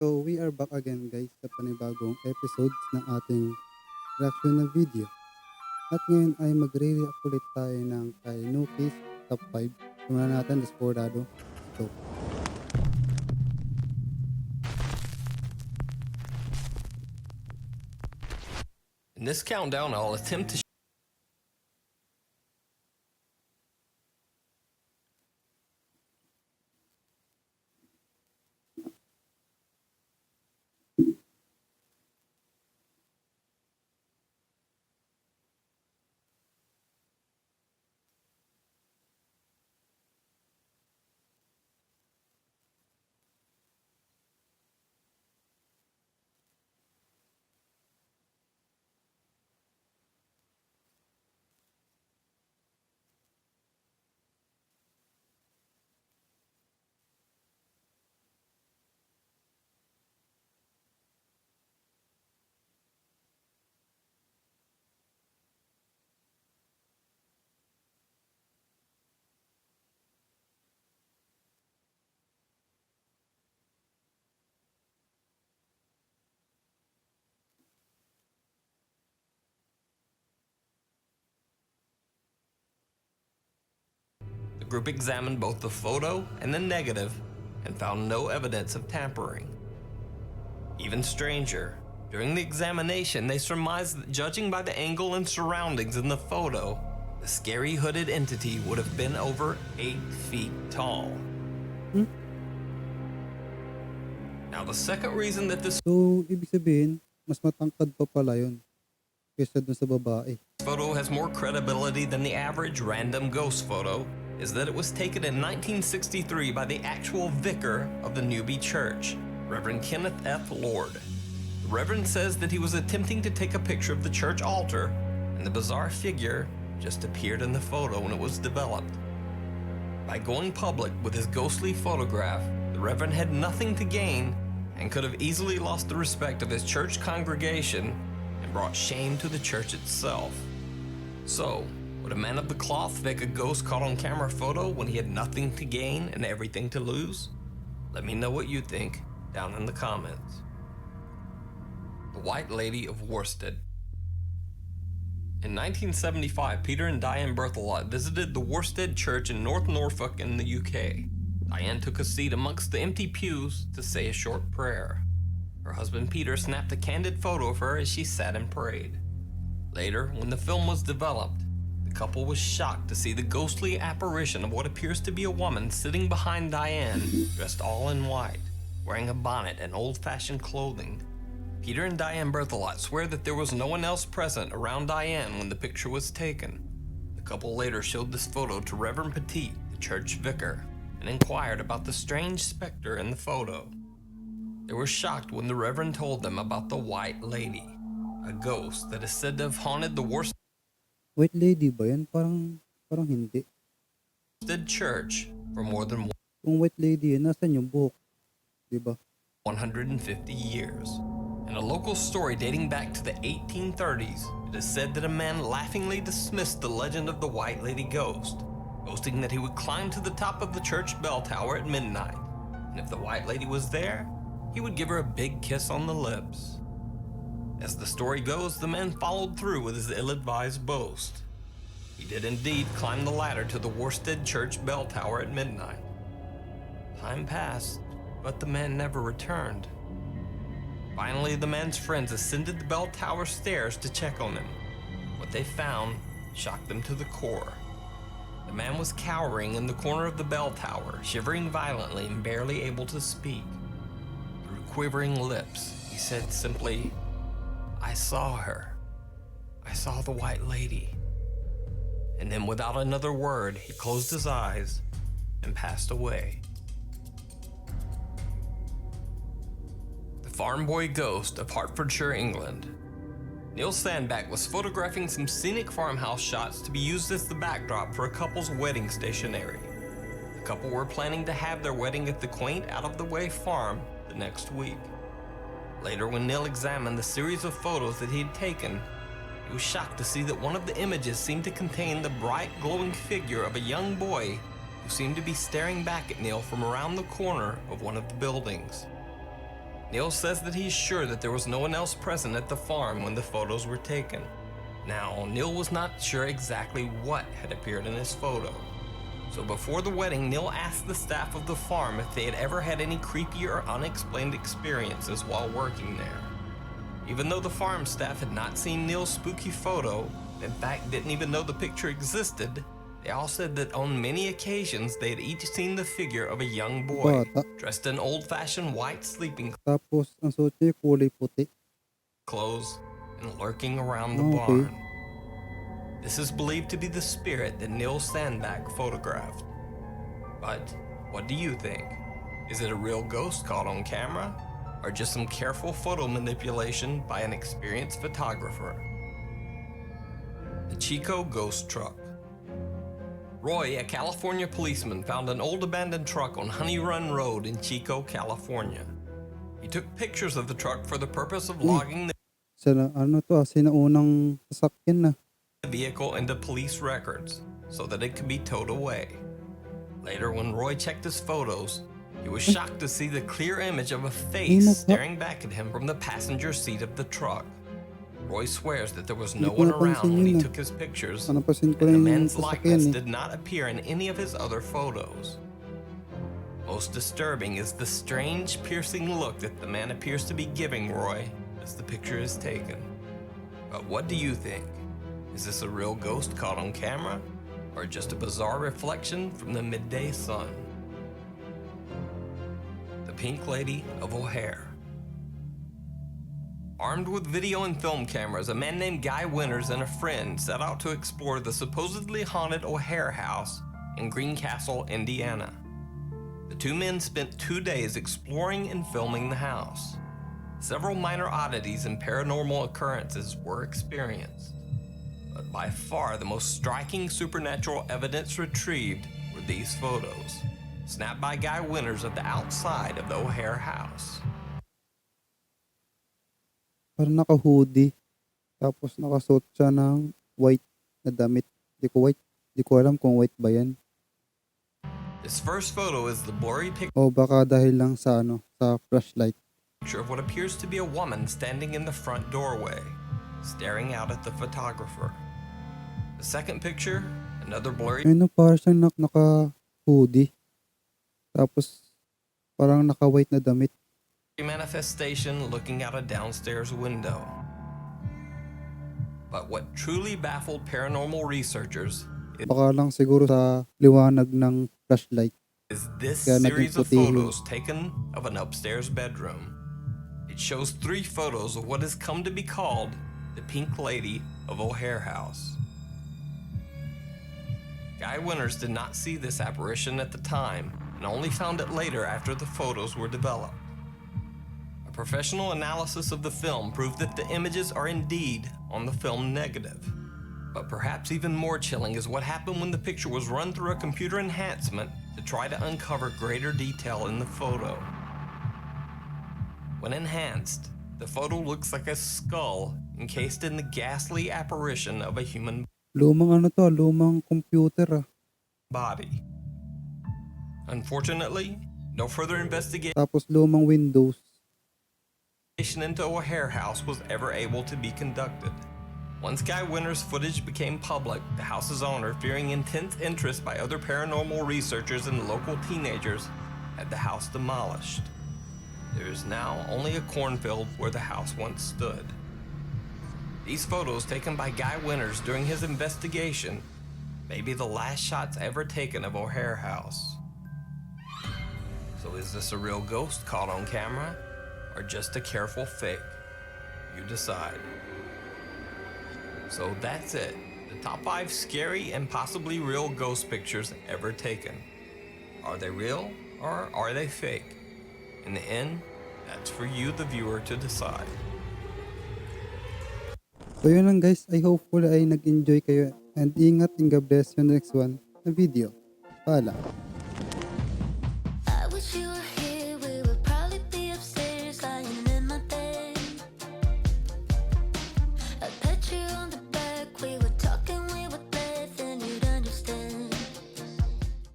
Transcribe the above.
So we are back again guys sa panibagong episodes ng ating reaction na video. At ngayon ay magre-react ulit tayo ng kay No Case Top 5. Simulan natin Desperado. Ito. In this countdown, I'll attempt to The group examined both the photo and the negative and found no evidence of tampering. Even stranger, during the examination, they surmised that judging by the angle and surroundings in the photo, the scary hooded entity would have been over 8 feet tall. Now, the second reason that this So ibig sabihin, mas matangkad pa pala yun kaysa dun sa babae. photo has more credibility than the average random ghost photo is that it was taken in 1963 by the actual vicar of the Newby Church, Reverend Kenneth F. Lord. The Reverend says that he was attempting to take a picture of the church altar, and the bizarre figure just appeared in the photo when it was developed. By going public with his ghostly photograph, the Reverend had nothing to gain and could have easily lost the respect of his church congregation and brought shame to the church itself. So, would a man of the cloth fake a ghost caught on camera photo when he had nothing to gain and everything to lose? Let me know what you think down in the comments. The White Lady of Worsted. In 1975, Peter and Diane Berthelot visited the Worsted Church in North Norfolk in the UK. Diane took a seat amongst the empty pews to say a short prayer. Her husband Peter snapped a candid photo of her as she sat and prayed. Later, when the film was developed, the couple was shocked to see the ghostly apparition of what appears to be a woman sitting behind Diane, dressed all in white, wearing a bonnet and old-fashioned clothing. Peter and Diane Berthelot swear that there was no one else present around Diane when the picture was taken. The couple later showed this photo to Reverend Petit, the church vicar, and inquired about the strange specter in the photo. They were shocked when the Reverend told them about the White Lady, a ghost that is said to have haunted the Worsted White lady ba yan? Parang hindi. Church for more than Kung white lady yan, nasan yung buhok? Diba? 150 years. In a local story dating back to the 1830s, it is said that a man laughingly dismissed the legend of the White Lady ghost, boasting that he would climb to the top of the church bell tower at midnight, and if the White Lady was there, he would give her a big kiss on the lips. As the story goes, the man followed through with his ill-advised boast. He did indeed climb the ladder to the Worsted Church bell tower at midnight. Time passed, but the man never returned. Finally, the man's friends ascended the bell tower stairs to check on him. What they found shocked them to the core. The man was cowering in the corner of the bell tower, shivering violently and barely able to speak. Through quivering lips, he said simply, "I saw her. I saw the White Lady." And then without another word, he closed his eyes and passed away. The Farm Boy Ghost of Hertfordshire, England. Neil Sandbach was photographing some scenic farmhouse shots to be used as the backdrop for a couple's wedding stationery. The couple were planning to have their wedding at the quaint, out-of-the-way farm the next week. Later, when Neil examined the series of photos that he had taken, he was shocked to see that one of the images seemed to contain the bright, glowing figure of a young boy who seemed to be staring back at Neil from around the corner of one of the buildings. Neil says that he's sure that there was no one else present at the farm when the photos were taken. Now, Neil was not sure exactly what had appeared in his photo. So before the wedding, Neil asked the staff of the farm if they had ever had any creepy or unexplained experiences while working there. Even though the farm staff had not seen Neil's spooky photo, in fact didn't even know the picture existed, they all said that on many occasions they had each seen the figure of a young boy, Bata. dressed in old-fashioned white sleeping Tapos ang suot niya kulay puti. clothes and lurking around the Okay. barn. This is believed to be the spirit that Neil Sandbach photographed. But what do you think? Is it a real ghost caught on camera, or just some careful photo manipulation by an experienced photographer? The Chico Ghost Truck. Roy, a California policeman, found an old abandoned truck on Honey Run Road in Chico, California. He took pictures of the truck for the purpose of logging the Sinaunang sasakyan na. vehicle into police records so that it could be towed away. Later, when Roy checked his photos, he was shocked to see the clear image of a face staring back at him from the passenger seat of the truck. Roy swears that there was no one around when he took his pictures, and Napansin ko the lang yung man's likeness sasakyan did not appear in any of his other photos. Most disturbing is the strange, piercing look that the man appears to be giving Roy as the picture is taken. But what do you think? Is this a real ghost caught on camera, or just a bizarre reflection from the midday sun? The Pink Lady of O'Hare. Armed with video and film cameras, a man named Guy Winters and a friend set out to explore the supposedly haunted O'Hare house in Greencastle, Indiana. The two men spent 2 days exploring and filming the house. Several minor oddities and paranormal occurrences were experienced. But by far the most striking supernatural evidence retrieved were these photos, snapped by Guy Winters of the outside of the O'Hare house. Parang naka-hoodie. Tapos nakasuot siya ng white na damit. Di ko alam kung white ba yan. This first photo is the blurry O baka dahil lang sa sa flashlight. picture of what appears to be a woman standing in the front doorway, staring out at the photographer. The second picture, another blurry Parang siyang naka-hoodie. Tapos parang naka-white na damit. manifestation looking out a downstairs window. But what truly baffled paranormal researchers Baka lang siguro sa liwanag ng flashlight. is this Kaya naging series of puti yun. photos taken of an upstairs bedroom. It shows 3 photos of what has come to be called the Pink Lady of O'Hare House. Guy Winters did not see this apparition at the time and only found it later after the photos were developed. A professional analysis of the film proved that the images are indeed on the film negative. But perhaps even more chilling is what happened when the picture was run through a computer enhancement to try to uncover greater detail in the photo. When enhanced, the photo looks like a skull encased in the ghastly apparition of a human Lumang computer. body. Unfortunately, no further investigation Tapos lumang Windows. into O'Hare House was ever able to be conducted. Once Guy Winters' footage became public, the house's owner, fearing intense interest by other paranormal researchers and local teenagers, had the house demolished. There is now only a cornfield where the house once stood. These photos taken by Guy Winters during his investigation may be the last shots ever taken of O'Hare House. So is this a real ghost caught on camera, or just a careful fake? You decide. So that's it. The top 5 scary and possibly real ghost pictures ever taken. Are they real or are they fake? In the end, that's for you, the viewer, to decide. So yun lang guys, I hopefully ay nag-enjoy kayo and ingat and God bless you next one na video. Paalam. I wish you were